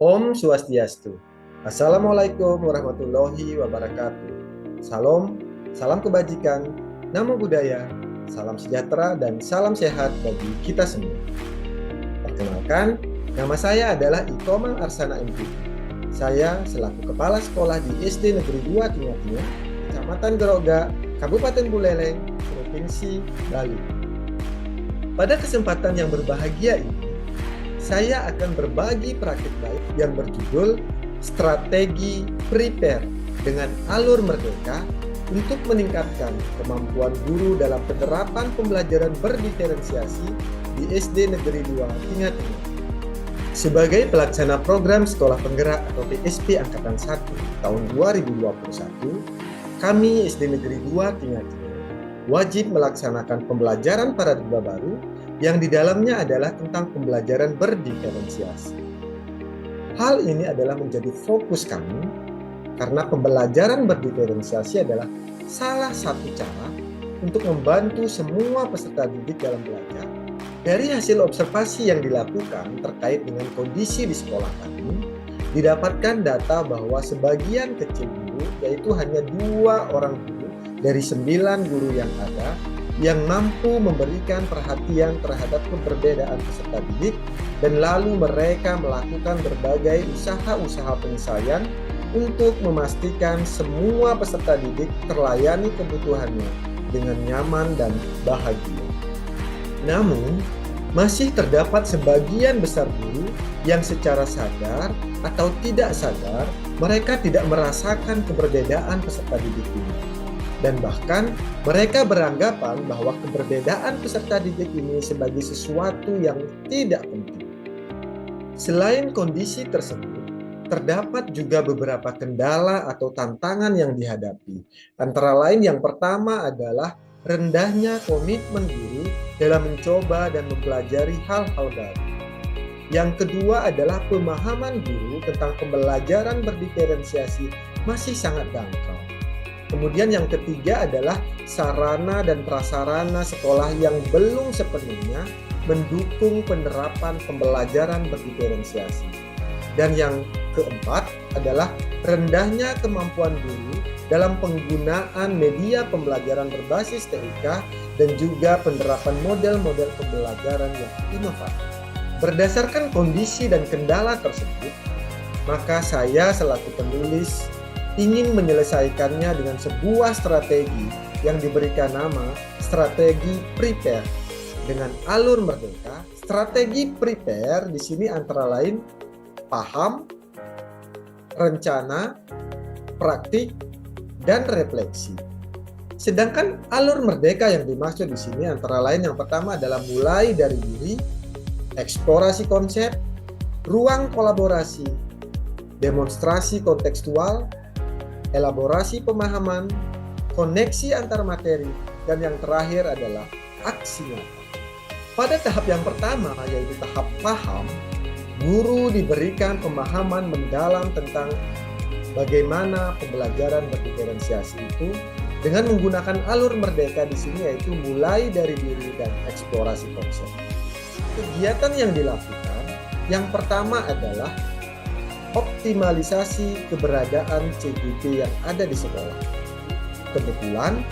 Om Swastiastu. Assalamualaikum warahmatullahi wabarakatuh. Salam, salam kebajikan, namo buddhaya, salam sejahtera, dan salam sehat bagi kita semua. Perkenalkan, nama saya adalah Ikomal Arsana MP. Saya selaku Kepala Sekolah di SD Negeri 2 Tingah-Tingah, Kecamatan Geroga, Kabupaten Buleleng, Provinsi Bali. Pada kesempatan yang berbahagia ini, saya akan berbagi praktik baik yang berjudul Strategi Prepare dengan Alur Merdeka untuk meningkatkan kemampuan guru dalam penerapan pembelajaran berdiferensiasi di SD Negeri 2 Tingah-Tingah. Sebagai pelaksana program Sekolah Penggerak atau PSP Angkatan 1 tahun 2021, kami SD Negeri 2 Tingah-Tingah wajib melaksanakan pembelajaran paradigma baru yang di dalamnya adalah tentang pembelajaran berdiferensiasi. Hal ini adalah menjadi fokus kami karena pembelajaran berdiferensiasi adalah salah satu cara untuk membantu semua peserta didik dalam belajar. Dari hasil observasi yang dilakukan terkait dengan kondisi di sekolah kami, didapatkan data bahwa sebagian kecil guru, yaitu hanya 2 orang guru dari 9 guru yang ada, yang mampu memberikan perhatian terhadap keberbedaan peserta didik, dan lalu mereka melakukan berbagai usaha-usaha penyelesaian untuk memastikan semua peserta didik terlayani kebutuhannya dengan nyaman dan bahagia. Namun, masih terdapat sebagian besar guru yang secara sadar atau tidak sadar mereka tidak merasakan keberbedaan peserta didik ini. Dan bahkan mereka beranggapan bahwa keberbedaan peserta didik ini sebagai sesuatu yang tidak penting. Selain kondisi tersebut, terdapat juga beberapa kendala atau tantangan yang dihadapi. Antara lain yang pertama adalah rendahnya komitmen guru dalam mencoba dan mempelajari hal-hal baru. Yang kedua adalah pemahaman guru tentang pembelajaran berdiferensiasi masih sangat dangkal. Kemudian yang ketiga adalah sarana dan prasarana sekolah yang belum sepenuhnya mendukung penerapan pembelajaran berdiferensiasi. Dan yang keempat adalah rendahnya kemampuan guru dalam penggunaan media pembelajaran berbasis TIK dan juga penerapan model-model pembelajaran yang inovatif. Berdasarkan kondisi dan kendala tersebut, maka saya selaku penulis ingin menyelesaikannya dengan sebuah strategi yang diberikan nama Strategi Prepare dengan Alur Merdeka. Strategi Prepare di sini antara lain paham, rencana, praktik, dan refleksi. Sedangkan Alur Merdeka yang dimaksud di sini antara lain yang pertama adalah mulai dari diri, eksplorasi konsep, ruang kolaborasi, demonstrasi kontekstual, elaborasi pemahaman, koneksi antar materi, dan yang terakhir adalah aksi nyata. Pada tahap yang pertama, yaitu tahap paham, guru diberikan pemahaman mendalam tentang bagaimana pembelajaran berdiferensiasi itu dengan menggunakan alur merdeka di sini, yaitu mulai dari diri dan eksplorasi konsep. Kegiatan yang dilakukan yang pertama adalah optimalisasi keberadaan CGP yang ada di sekolah. Kebetulan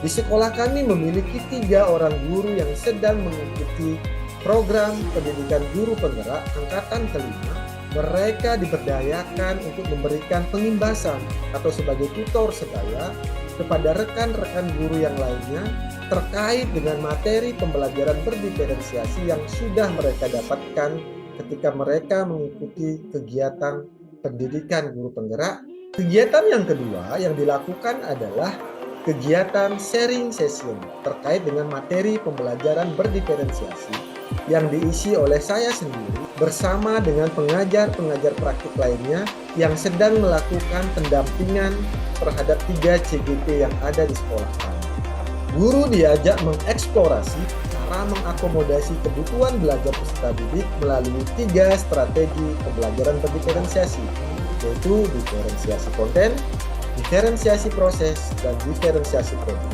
di sekolah kami memiliki 3 orang guru yang sedang mengikuti program pendidikan guru penggerak angkatan kelima. Mereka diberdayakan untuk memberikan pengimbasan atau sebagai tutor sebaya kepada rekan-rekan guru yang lainnya terkait dengan materi pembelajaran berdiferensiasi yang sudah mereka dapatkan ketika mereka mengikuti kegiatan pendidikan guru penggerak. Kegiatan yang kedua yang dilakukan adalah kegiatan sharing session terkait dengan materi pembelajaran berdiferensiasi yang diisi oleh saya sendiri bersama dengan pengajar-pengajar praktik lainnya yang sedang melakukan pendampingan terhadap 3 CGP yang ada di sekolah kami. Guru diajak mengeksplorasi cara mengakomodasi kebutuhan belajar peserta didik melalui 3 strategi pembelajaran berdiferensiasi, yaitu diferensiasi konten, diferensiasi proses, dan diferensiasi produk.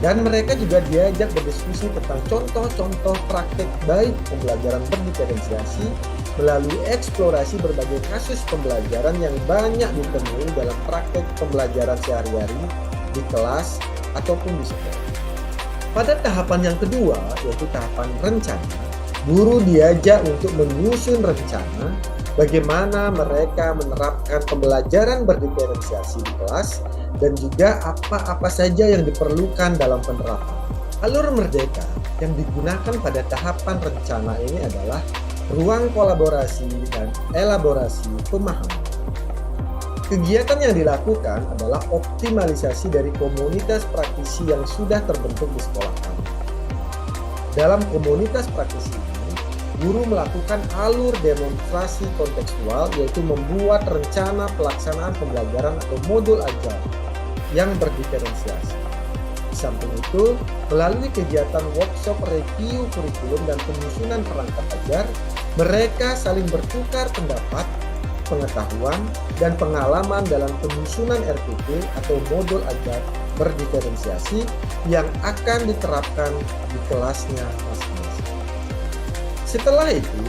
Dan mereka juga diajak berdiskusi tentang contoh-contoh praktik baik pembelajaran berdiferensiasi melalui eksplorasi berbagai kasus pembelajaran yang banyak ditemui dalam praktek pembelajaran sehari-hari di kelas ataupun di sekolah. Pada tahapan yang kedua, yaitu tahapan rencana, guru diajak untuk menyusun rencana bagaimana mereka menerapkan pembelajaran berdiferensiasi di kelas dan juga apa-apa saja yang diperlukan dalam penerapan. Alur Merdeka yang digunakan pada tahapan rencana ini adalah ruang kolaborasi dan elaborasi pemahaman. Kegiatan yang dilakukan adalah optimalisasi dari komunitas praktisi yang sudah terbentuk di sekolah kami. Dalam komunitas praktisi ini, guru melakukan alur demonstrasi kontekstual, yaitu membuat rencana pelaksanaan pembelajaran atau modul ajar yang berdiferensiasi. Di samping itu, melalui kegiatan workshop review kurikulum dan penyusunan perangkat ajar, mereka saling bertukar pendapat, pengetahuan, dan pengalaman dalam penyusunan RPP atau modul ajar berdiferensiasi yang akan diterapkan di kelasnya masing-masing. Setelah itu,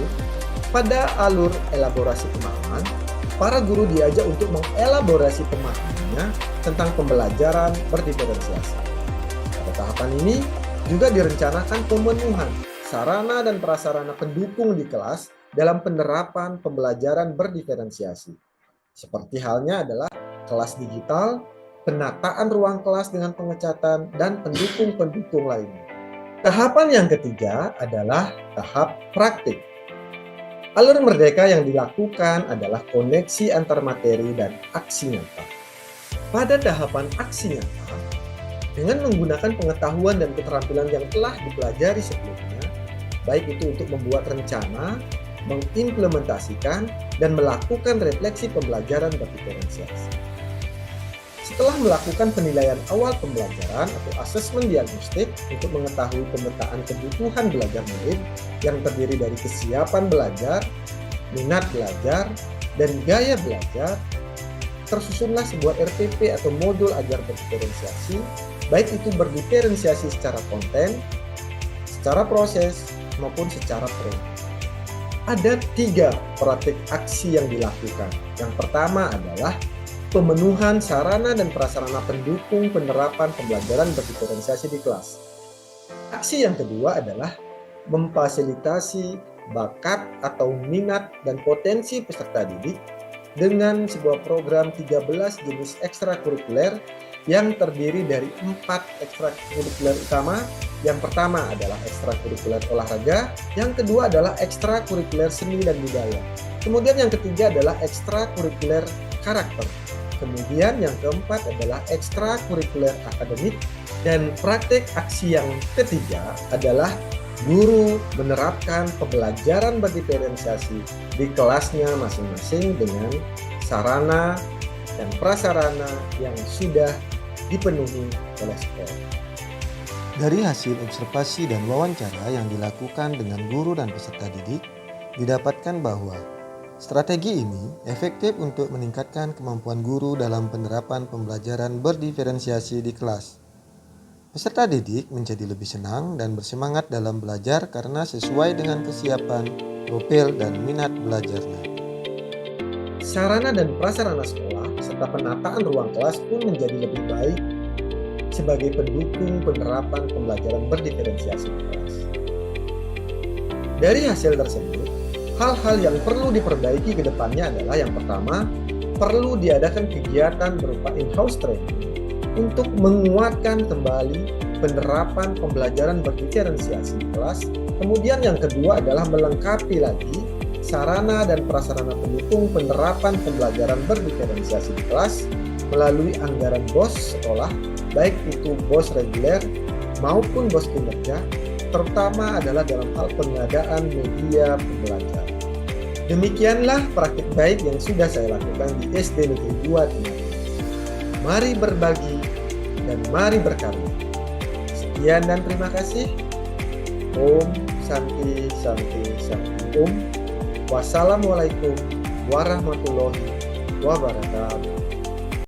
pada alur elaborasi pemahaman, para guru diajak untuk mengelaborasi pemahamannya tentang pembelajaran berdiferensiasi. Pada tahapan ini juga direncanakan pemenuhan sarana dan prasarana pendukung di kelas dalam penerapan pembelajaran berdiferensiasi. Seperti halnya adalah kelas digital, penataan ruang kelas dengan pengecatan, dan pendukung-pendukung lainnya. Tahapan yang ketiga adalah tahap praktik. Alur Merdeka yang dilakukan adalah koneksi antar materi dan aksi nyata. Pada tahapan aksi nyata, dengan menggunakan pengetahuan dan keterampilan yang telah dipelajari sebelumnya, baik itu untuk membuat rencana, mengimplementasikan, dan melakukan refleksi pembelajaran berdiferensiasi. Setelah melakukan penilaian awal pembelajaran atau asesmen diagnostik untuk mengetahui pemetaan kebutuhan belajar murid yang terdiri dari kesiapan belajar, minat belajar, dan gaya belajar, tersusunlah sebuah RPP atau modul ajar berdiferensiasi, baik itu berdiferensiasi secara konten, secara proses, maupun secara frame. Ada 3 praktik aksi yang dilakukan. Yang pertama adalah pemenuhan sarana dan prasarana pendukung penerapan pembelajaran berdiferensiasi di kelas. Aksi yang kedua adalah memfasilitasi bakat atau minat dan potensi peserta didik dengan sebuah program 13 jenis ekstrakurikuler yang terdiri dari 4 ekstrakurikuler utama. Yang pertama adalah ekstrakurikuler olahraga, yang kedua adalah ekstrakurikuler seni dan budaya. Kemudian yang ketiga adalah ekstrakurikuler karakter. Kemudian yang keempat adalah ekstrakurikuler akademik, dan praktek aksi yang ketiga adalah guru menerapkan pembelajaran berdiferensiasi di kelasnya masing-masing dengan sarana dan prasarana yang sudah dipenuhi oleh sekolah. Dari hasil observasi dan wawancara yang dilakukan dengan guru dan peserta didik, didapatkan bahwa strategi ini efektif untuk meningkatkan kemampuan guru dalam penerapan pembelajaran berdiferensiasi di kelas. Peserta didik menjadi lebih senang dan bersemangat dalam belajar karena sesuai dengan kesiapan, profil, dan minat belajarnya. Sarana dan prasarana sekolah serta penataan ruang kelas pun menjadi lebih baik sebagai pendukung penerapan pembelajaran berdiferensiasi di kelas. Dari hasil tersebut, hal-hal yang perlu diperbaiki ke depannya adalah yang pertama, perlu diadakan kegiatan berupa in-house training untuk menguatkan kembali penerapan pembelajaran berdiferensiasi di kelas. Kemudian yang kedua adalah melengkapi lagi sarana dan prasarana pendukung penerapan pembelajaran berdiferensiasi di kelas melalui anggaran BOS sekolah, baik itu BOS reguler maupun BOS kinerja, terutama adalah dalam hal pengadaan media pembelajaran. Demikianlah praktik baik yang sudah saya lakukan di SD Negeri 2 Tinari. Mari berbagi dan mari berkarya. Sekian dan terima kasih. Om Santi Santi Santi Om. Wassalamualaikum warahmatullahi wabarakatuh.